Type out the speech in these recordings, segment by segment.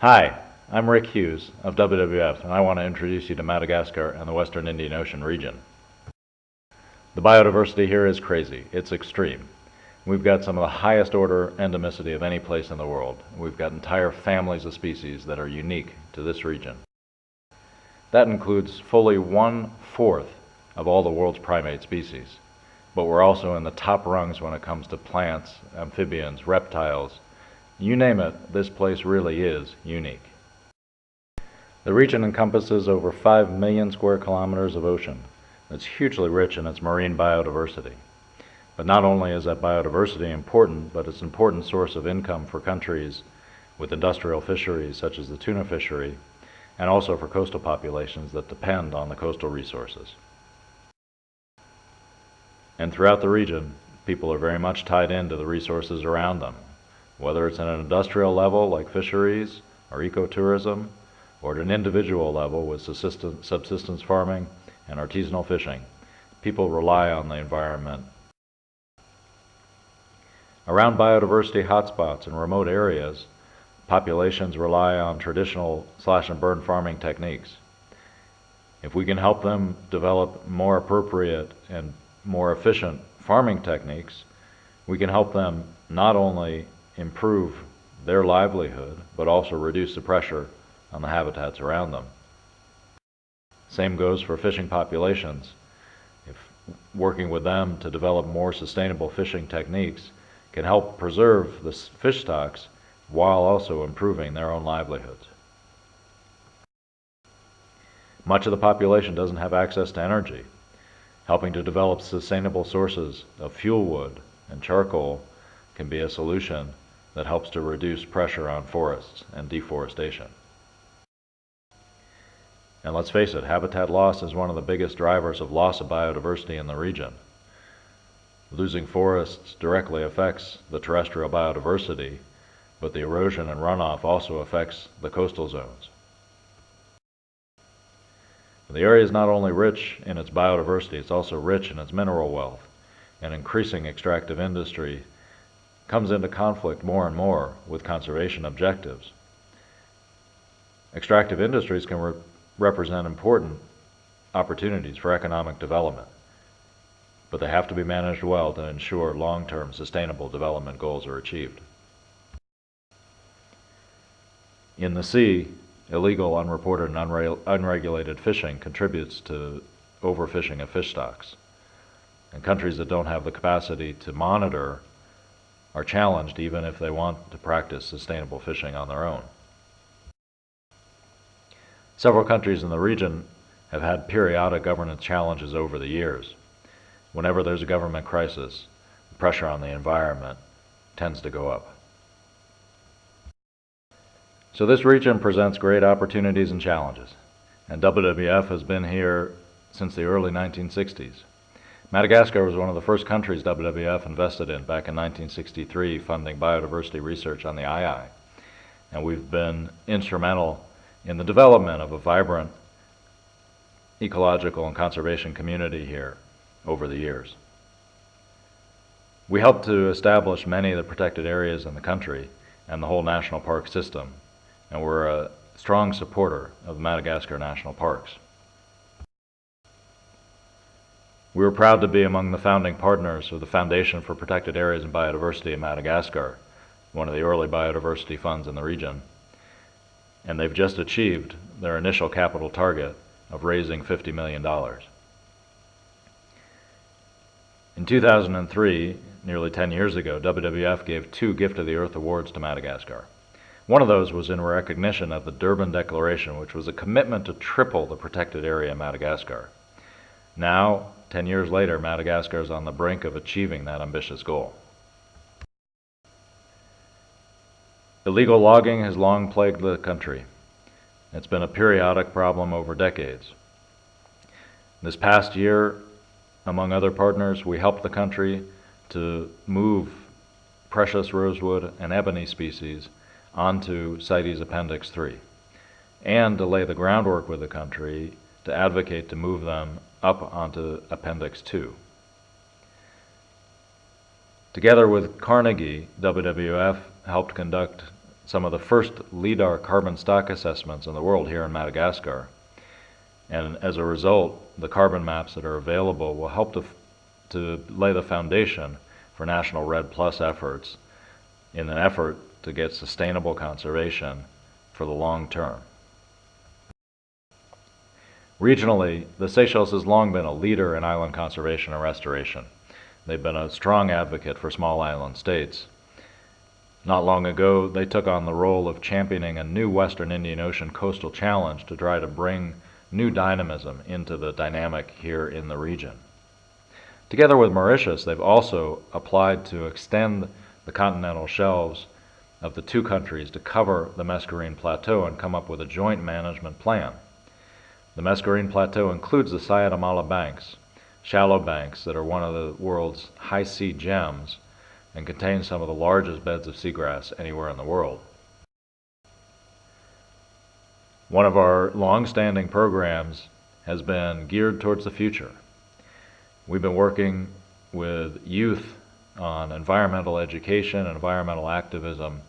Hi, I'm Rick Hughes of WWF, and I want to introduce you to Madagascar and the Western Indian Ocean region. The biodiversity here is crazy. It's extreme. We've got some of the highest order endemicity of any place in the world. We've got entire families of species that are unique to this region. That includes fully 1/4 of all the world's primate species. But we're also in the top rungs when it comes to plants, amphibians, reptiles. You name it, this place really is unique. The region encompasses over 5 million square kilometers of ocean. It's hugely rich in its marine biodiversity. But not only is that biodiversity important, but it's an important source of income for countries with industrial fisheries such as the tuna fishery, and also for coastal populations that depend on the coastal resources. And throughout the region, people are very much tied into the resources around them, whether it's at an industrial level like fisheries or ecotourism, or at an individual level with subsistence farming and artisanal fishing. People rely on the environment. Around biodiversity hotspots in remote areas, populations rely on traditional slash-and-burn farming techniques. If we can help them develop more appropriate and more efficient farming techniques, we can help them not only improve their livelihood, but also reduce the pressure on the habitats around them. Same goes for fishing populations. If working with them to develop more sustainable fishing techniques can help preserve the fish stocks while also improving their own livelihoods. Much of the population doesn't have access to energy. Helping to develop sustainable sources of fuel wood and charcoal can be a solution that helps to reduce pressure on forests and deforestation. And let's face it, habitat loss is one of the biggest drivers of loss of biodiversity in the region. Losing forests directly affects the terrestrial biodiversity, but the erosion and runoff also affects the coastal zones. The area is not only rich in its biodiversity, it's also rich in its mineral wealth, and increasing extractive industry comes into conflict more and more with conservation objectives. Extractive industries can represent important opportunities for economic development, but they have to be managed well to ensure long-term sustainable development goals are achieved. In the sea, illegal, unreported, and unregulated fishing contributes to overfishing of fish stocks. And countries that don't have the capacity to monitor are challenged even if they want to practice sustainable fishing on their own. Several countries in the region have had periodic governance challenges over the years. Whenever there's a government crisis, the pressure on the environment tends to go up. So this region presents great opportunities and challenges, and WWF has been here since the early 1960s. Madagascar was one of the first countries WWF invested in back in 1963, funding biodiversity research on the II, and we've been instrumental in the development of a vibrant ecological and conservation community here over the years. We helped to establish many of the protected areas in the country and the whole national park system, and we're a strong supporter of the Madagascar National Parks. We were proud to be among the founding partners of the Foundation for Protected Areas and Biodiversity in Madagascar, one of the early biodiversity funds in the region, and they've just achieved their initial capital target of raising $50 million. In 2003, nearly 10 years ago, WWF gave 2 Gift of the Earth Awards to Madagascar. One of those was in recognition of the Durban Declaration, which was a commitment to triple the protected area in Madagascar. Now, 10 years later, Madagascar is on the brink of achieving that ambitious goal. Illegal logging has long plagued the country. It's been a periodic problem over decades. This past year, among other partners, we helped the country to move precious rosewood and ebony species onto CITES Appendix 3, and to lay the groundwork with the country to advocate to move them up onto Appendix 2. Together with Carnegie, WWF helped conduct some of the first LIDAR carbon stock assessments in the world here in Madagascar. And as a result, the carbon maps that are available will help to lay the foundation for National REDD+ efforts in an effort to get sustainable conservation for the long term. Regionally, the Seychelles has long been a leader in island conservation and restoration. They've been a strong advocate for small island states. Not long ago, they took on the role of championing a new Western Indian Ocean coastal challenge to try to bring new dynamism into the dynamic here in the region. Together with Mauritius, they've also applied to extend the continental shelves of the two countries to cover the Mascarene Plateau and come up with a joint management plan. The Mascarene Plateau includes the Sayadamala banks, shallow banks that are one of the world's high sea gems and contain some of the largest beds of seagrass anywhere in the world. One of our long-standing programs has been geared towards the future. We've been working with youth on environmental education and environmental activism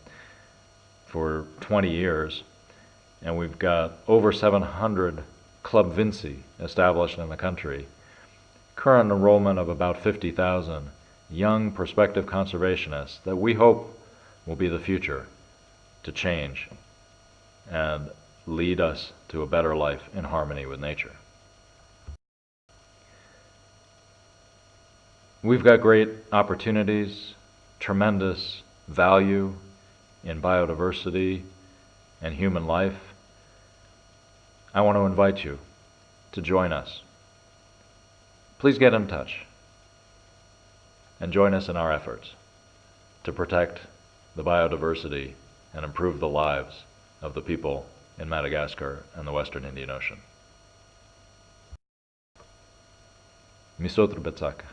for 20 years, and we've got over 700 Club Vinci established in the country, current enrollment of about 50,000 young prospective conservationists that we hope will be the future to change and lead us to a better life in harmony with nature. We've got great opportunities, tremendous value in biodiversity and human life. I want to invite you to join us. Please get in touch and join us in our efforts to protect the biodiversity and improve the lives of the people in Madagascar and the Western Indian Ocean. Misotro Betsaka.